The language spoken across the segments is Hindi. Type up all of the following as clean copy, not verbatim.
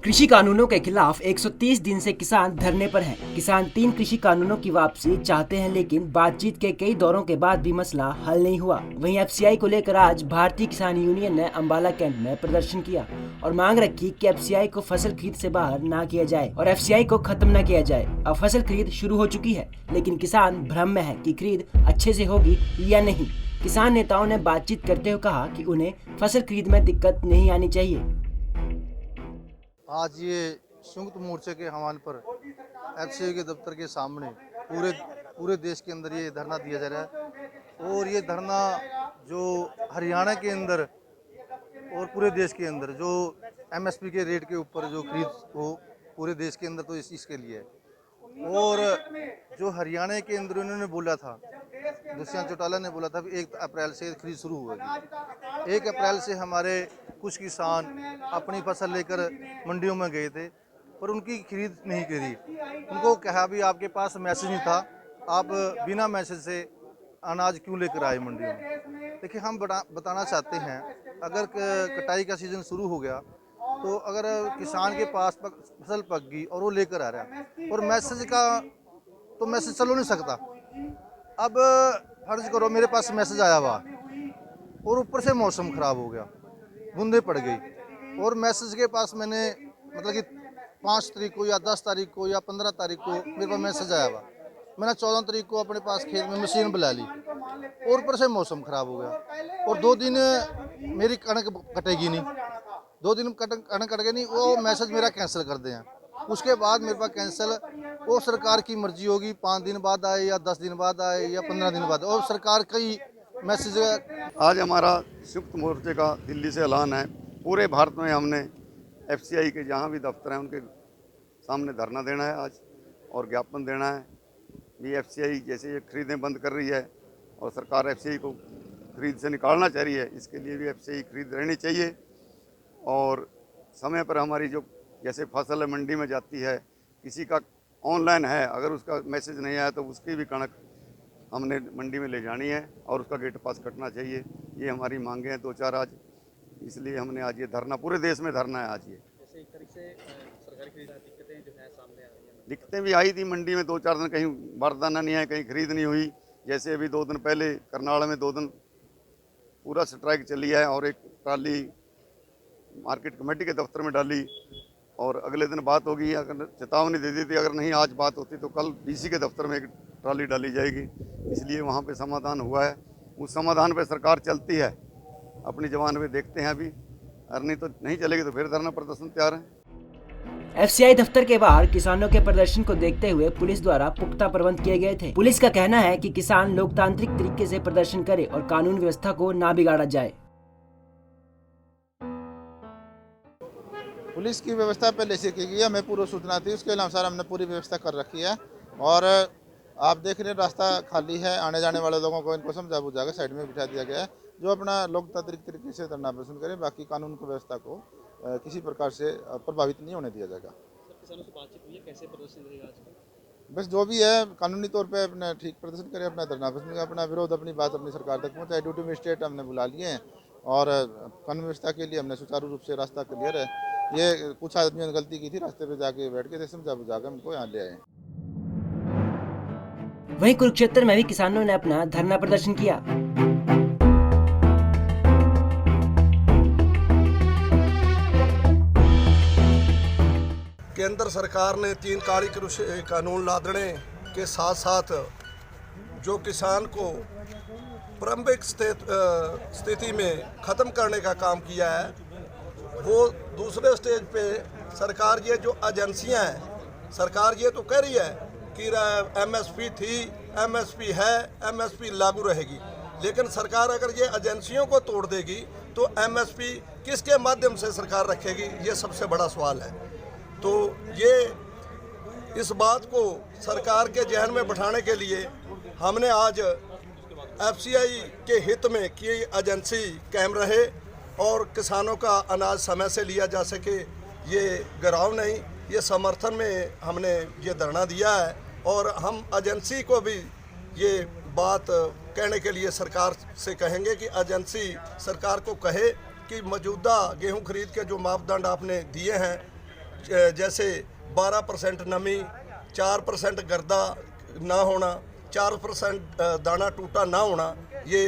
कृषि कानूनों के खिलाफ 130 दिन से किसान धरने पर हैं। किसान 3 कृषि कानूनों की वापसी चाहते हैं, लेकिन बातचीत के कई दौरों के बाद भी मसला हल नहीं हुआ। वहीं एफसीआई को लेकर आज भारतीय किसान यूनियन ने अंबाला कैंट में प्रदर्शन किया और मांग रखी कि एफसीआई को फसल खरीद से बाहर ना किया जाए और एफसीआई को खत्म न किया जाए। अब फसल खरीद शुरू हो चुकी है, लेकिन किसान भ्रम में है कि खरीद अच्छे से होगी या नहीं। किसान नेताओं ने बातचीत करते हुए कहा कि उन्हें फसल खरीद में दिक्कत नहीं आनी चाहिए। आज ये संयुक्त मोर्चे के हवाले पर एफसीआई के दफ्तर के सामने पूरे देश के अंदर ये धरना दिया जा रहा है और ये धरना जो हरियाणा के अंदर और पूरे देश के अंदर जो एमएसपी के रेट के ऊपर जो खरीद हो पूरे देश के अंदर, तो इसके लिए है। और जो हरियाणा के अंदर उन्होंने बोला था, दुष्यंत चौटाला ने बोला था कि 1 अप्रैल से खरीद शुरू होगी। 1 अप्रैल से हमारे कुछ किसान अपनी फसल लेकर मंडियों में गए थे, पर उनकी खरीद नहीं करी। उनको कहा भी आपके पास मैसेज नहीं था, आप बिना मैसेज से अनाज क्यों लेकर आए मंडियों में। देखिए, हम बताना चाहते हैं, अगर कटाई का सीज़न शुरू हो गया तो अगर किसान के पास फसल पक गई और वो लेकर आ रहा है और मैसेज का तो मैसेज चलो नहीं सकता। अब फर्ज करो मेरे पास मैसेज आया हुआ और ऊपर से मौसम ख़राब हो गया, बूंदे पड़ गई और मैसेज के पास मैंने मतलब कि 5 तारीख को या 10 तारीख को या 15 तारीख को मेरे पास मैसेज आया हुआ। मैंने 14 तारीख को अपने पास खेत में मशीन बुला ली और ऊपर से मौसम ख़राब हो गया और 2 दिन मेरी कणक कटेगी नहीं, 2 दिन कणक कट गई नहीं, वो मैसेज मेरा कैंसिल कर दें। उसके बाद मेरे पास कैंसिल, वो सरकार की मर्जी होगी, 5 दिन बाद आए या 10 दिन बाद आए या 15 दिन बाद, और सरकार कई मैसेज। आज हमारा संयुक्त मोर्चे का दिल्ली से ऐलान है। पूरे भारत में हमने एफसीआई के जहाँ भी दफ्तर हैं उनके सामने धरना देना है आज और ज्ञापन देना है भी एफसीआई जैसे ये खरीदें बंद कर रही है और सरकार एफसीआई को खरीद से निकालना चाह रही है, इसके लिए भी एफसीआई खरीद रहनी चाहिए। और समय पर हमारी जो जैसे फसल मंडी में जाती है, किसी का ऑनलाइन है, अगर उसका मैसेज नहीं आया तो उसकी भी कणक हमने मंडी में ले जानी है और उसका गेट पास कटना चाहिए। ये हमारी मांगे हैं 2-4 आज, इसलिए हमने आज ये धरना, पूरे देश में धरना है आज। ये जैसे एक तरीके से सरकारी खरीद दिक्कतें जो है सामने आ रही हैं, दिक्कतें भी आई थी मंडी में, 2-4 दिन कहीं बारदाना नहीं है, कहीं खरीद नहीं हुई। जैसे अभी 2 दिन पहले करनाल में 2 दिन पूरा स्ट्राइक चली है और एक ट्राली मार्केट कमेटी के दफ्तर में डाली और अगले दिन बात होगी। अगर चेतावनी दे दी थी, अगर नहीं आज बात होती तो कल डीसी के दफ्तर में एक ट्राली डाली जाएगी, इसलिए वहाँ पे समाधान हुआ है। उस समाधान पे सरकार चलती है अपनी जबान पे, देखते हैं अभी, और नहीं तो नहीं चलेगी तो फिर धरना प्रदर्शन तैयार है। एफसीआई दफ्तर के बाहर किसानों के प्रदर्शन को देखते हुए पुलिस द्वारा पुख्ता प्रबंध किए गए थे। पुलिस का कहना है कि किसान लोकतांत्रिक तरीके से प्रदर्शन करे और कानून व्यवस्था को ना बिगाड़ा जाए। पुलिस की व्यवस्था पहले से की गई है, हमें पूर्व सूचना थी, उसके अनुसार हमने पूरी व्यवस्था कर रखी है। और आप देख रहे हैं रास्ता खाली है, आने जाने वाले लोगों को इनको समझा बुझा के साइड में बिठा दिया गया है, जो अपना लोकतांत्रिक तरीके से धरना प्रदर्शन करें। बाकी कानून की व्यवस्था को किसी प्रकार से प्रभावित नहीं होने दिया जाएगा। किसानों से बातचीत हुई है, कैसे प्रदर्शन रहेगा आज? बस जो भी है कानूनी तौर पे अपना ठीक प्रदर्शन करें, अपना धरना प्रदर्शन करें, अपना विरोध, अपनी बात अपनी सरकार तक पहुँचाए। ड्यूटी मजिस्ट्रेट हमने बुला लिए हैं और कानून व्यवस्था के लिए हमने सुचारू रूप से रास्ता क्लियर है। ये कुछ आदमियों ने गलती की थी, रास्ते पे जाके बैठ के समझा बुझा के हमको यहाँ ले आए। वहीं कुरुक्षेत्र में भी किसानों ने अपना धरना प्रदर्शन किया। केंद्र सरकार ने 3 काली कानून लादने के साथ साथ जो किसान को प्रारंभिक स्थिति में ख़त्म करने का काम किया है, वो दूसरे स्टेज पे सरकार ये जो एजेंसियां हैं, सरकार ये तो कह रही है कि एमएसपी थी, एमएसपी है, एमएसपी लागू रहेगी, लेकिन सरकार अगर ये एजेंसियों को तोड़ देगी तो एमएसपी किसके माध्यम से सरकार रखेगी, ये सबसे बड़ा सवाल है। तो ये इस बात को सरकार के जहन में बिठाने के लिए हमने आज एफसीआई के हित में कि एजेंसी कायम रहे और किसानों का अनाज समय से लिया जा सके, ये गिराव नहीं, ये समर्थन में हमने ये धरना दिया है। और हम एजेंसी को भी ये बात कहने के लिए सरकार से कहेंगे कि एजेंसी सरकार को कहे कि मौजूदा गेहूं खरीद के जो मापदंड आपने दिए हैं, जैसे 12% नमी, 4% गर्दा ना होना, 4% दाना टूटा ना होना, ये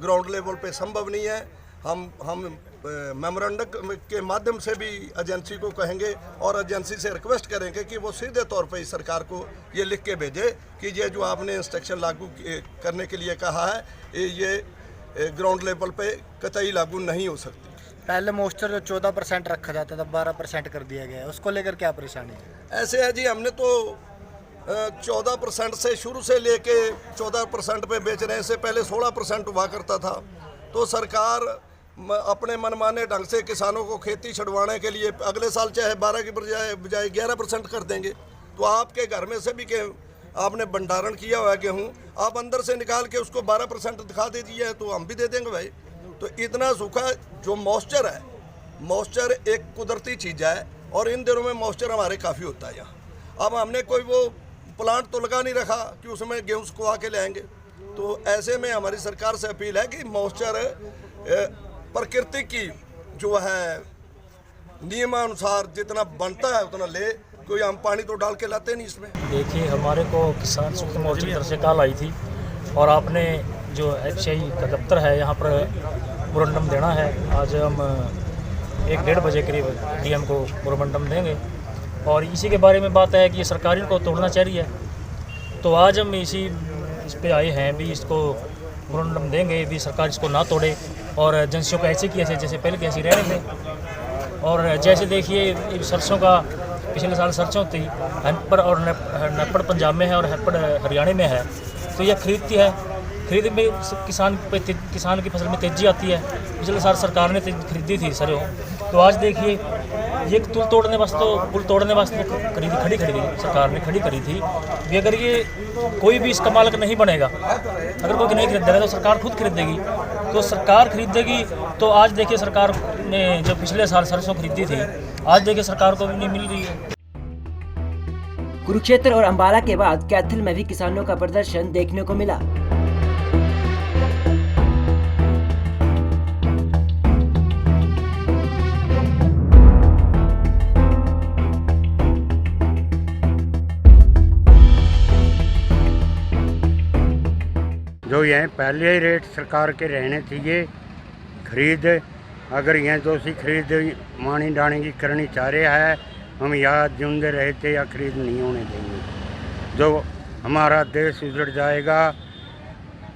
ग्राउंड लेवल पे संभव नहीं है। हम मेमोरेंडम के माध्यम से भी एजेंसी को कहेंगे और एजेंसी से रिक्वेस्ट करेंगे कि वो सीधे तौर पे सरकार को ये लिख के भेजे कि ये जो आपने इंस्ट्रक्शन लागू करने के लिए कहा है ये ग्राउंड लेवल पे कतई लागू नहीं हो सकती। पहले मॉइस्चर जो 14% रखा जाता था 12% कर दिया गया है, उसको लेकर क्या परेशानी है? ऐसे है जी, हमने तो 14% से शुरू से लेके 14% पे बेच रहे हैं। इससे पहले 16% हुआ करता था। तो सरकार अपने मनमाने ढंग से किसानों को खेती छुड़वाने के लिए अगले साल चाहे 12 की बजाय 11% कर देंगे। तो आपके घर में से भी के आपने भंडारण किया हुआ है गेहूँ, आप अंदर से निकाल के उसको 12% दिखा दीजिए तो हम भी दे देंगे भाई। तो इतना सूखा जो मॉइस्चर है, मॉइस्चर एक कुदरती चीज़ है और इन दिनों में मॉइस्चर हमारे काफ़ी होता है यहाँ। अब हमने कोई वो प्लांट तो लगा नहीं रखा कि उसमें गेहूँ सुखवा के लाएंगे। तो ऐसे में हमारी सरकार से अपील है कि मॉइस्चर प्रकृति की जो है नियमानुसार जितना बनता है उतना ले, कोई हम पानी तो डाल के लाते नहीं इसमें। देखिए, हमारे को किसान संयुक्त मोर्चे की तरफ से कॉल आई थी और आपने जो एफसीआई का दफ्तर है यहाँ पर मोरंडम देना है। आज हम 1-1:30 बजे करीब डीएम को मोरंडम देंगे और इसी के बारे में बात है कि ये सरकारी को तोड़ना चाहिए। तो आज हम इस पे आए हैं भी, इसको मोरंडम देंगे भी, सरकार इसको ना तोड़े और एजेंसियों को ऐसे की ऐसे जैसे पहले कैसे रहने दें। और जैसे देखिए सरसों का पिछले साल सरसों थी, हनपड़ और नपड़ पंजाब में है और हनपड़ हरियाणा में है। तो यह खरीदती है, खरीद में किसान की फसल में तेज़ी आती है। पिछले साल सरकार ने खरीदी थी सरसों, तो आज देखिए ये पुल तोड़ने वास्ते खड़ी थी सरकार ने, खड़ी करी थी कि अगर ये कोई भी इसका मालिक नहीं बनेगा, अगर कोई नहीं खरीदेगा तो सरकार खुद खरीदेगी। तो सरकार खरीदेगी तो आज देखिए सरकार ने जो पिछले साल सरसों खरीदी थी, आज देखिए सरकार को भी नहीं मिल रही है। कुरुक्षेत्र और अंबाला के बाद कैथल में भी किसानों का प्रदर्शन देखने को मिला। जो यहाँ पहले ही रेट सरकार के रहने चाहिए, खरीद अगर यहाँ जो सी खरीद मानी डाणी की करनी चाह रहे है, हम यहाँ जिंदे रहते या खरीद नहीं होने देंगे। जो हमारा देश उजड़ जाएगा,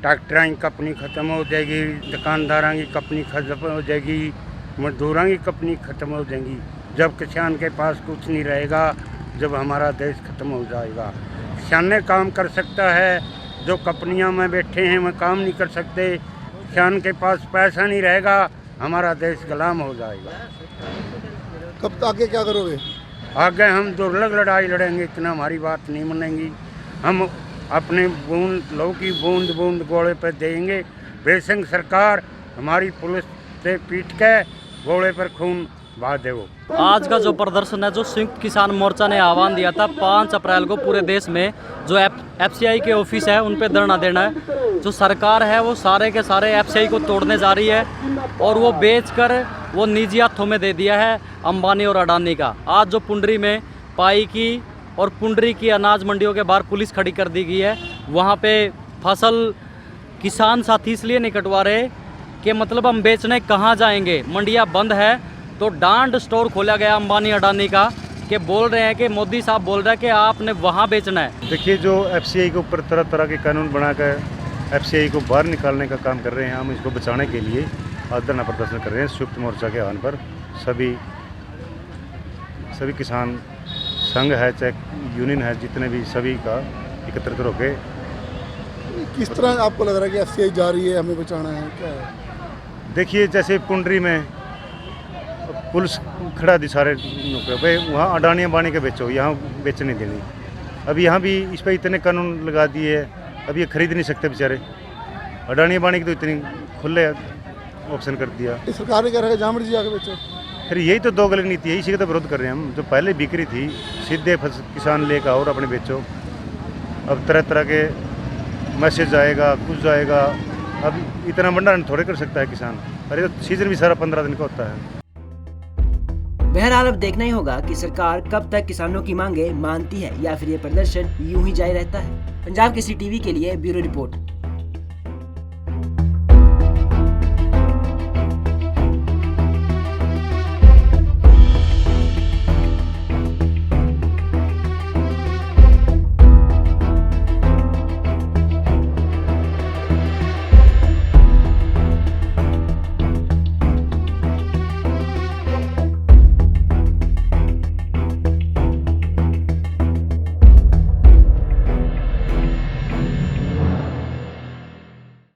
ट्रैक्टरों की कंपनी ख़त्म हो जाएगी, दुकानदारों की कंपनी ख़त्म हो जाएगी, मजदूरों की कंपनी ख़त्म हो जाएगी। जब किसान के पास कुछ नहीं रहेगा, जब हमारा देश ख़त्म हो जाएगा। किसान काम कर सकता है, जो कंपनियों में बैठे हैं वो काम नहीं कर सकते। किसान के पास पैसा नहीं रहेगा, हमारा देश गुलाम हो जाएगा। कब आगे क्या करोगे? आगे हम दुर्लभ लड़ाई लड़ेंगे, इतना हमारी बात नहीं मानेंगी। हम अपने लोगों की बूंद बूंद गोले पर देंगे। बेशक सरकार हमारी पुलिस से पीट के गोले पर खून बहा दे। वो आज का जो प्रदर्शन है, जो संयुक्त किसान मोर्चा ने आह्वान दिया था 5 अप्रैल को पूरे देश में जो एफसीआई के ऑफिस है उन पे धरना देना है। जो सरकार है वो सारे के सारे एफसीआई को तोड़ने जा रही है और वो बेचकर वो निजी हाथों में दे दिया है अंबानी और अडानी का। आज जो पुंडरी में पाई की और पुंडरी की अनाज मंडियों के बाहर पुलिस खड़ी कर दी गई है, वहाँ पे फसल किसान साथी इसलिए नहीं कटवा रहे कि मतलब हम बेचने कहाँ जाएंगे, मंडियाँ बंद है। तो डांड स्टोर खोला गया अंबानी अडानी का, कि बोल रहे हैं कि मोदी साहब बोल रहे हैं कि आपने वहाँ बेचना है। देखिए, जो एफसीआई के ऊपर तरह तरह के कानून बनाकर एफसीआई को बाहर निकालने का काम कर रहे हैं, हम इसको बचाने के लिए आज धरना प्रदर्शन कर रहे हैं। संयुक्त मोर्चा के आह्वान पर सभी किसान संघ है, चाहे यूनियन है, जितने भी सभी का एकत्रित होकर। किस तरह आपको लग रहा है कि एफसीआई जा रही है, हमें बचाना है, क्या है? देखिए जैसे पुंडरी में पुलिस खड़ा दी सारे भाई वहाँ अडानी अंबानी के बेचो, यहाँ बेच नहीं देनी। अभी यहाँ भी इस पर इतने कानून लगा दिए हैं, अब ये खरीद नहीं सकते बेचारे। अडानी अंबानी की तो इतनी खुले ऑप्शन कर दिया। सरकार ने कह रहा है जामड़ी जी आगे बेचो। फिर यही तो दो गलत नीति है, इसी का तो विरोध कर रहे हैं हम। जो पहले बिक्री थी सीधे किसान लेकर और अपने बेचो, अब तरह तरह के मैसेज आएगा, कुछ आएगा। अब इतना भंडारण थोड़े कर सकता है किसान। अरे तो सीजन भी सारा 15 दिन का होता है। बहरहाल अब देखना ही होगा कि सरकार कब तक किसानों की मांगे मानती है या फिर ये प्रदर्शन यूं ही जारी रहता है। पंजाब केसरी टीवी के लिए ब्यूरो रिपोर्ट।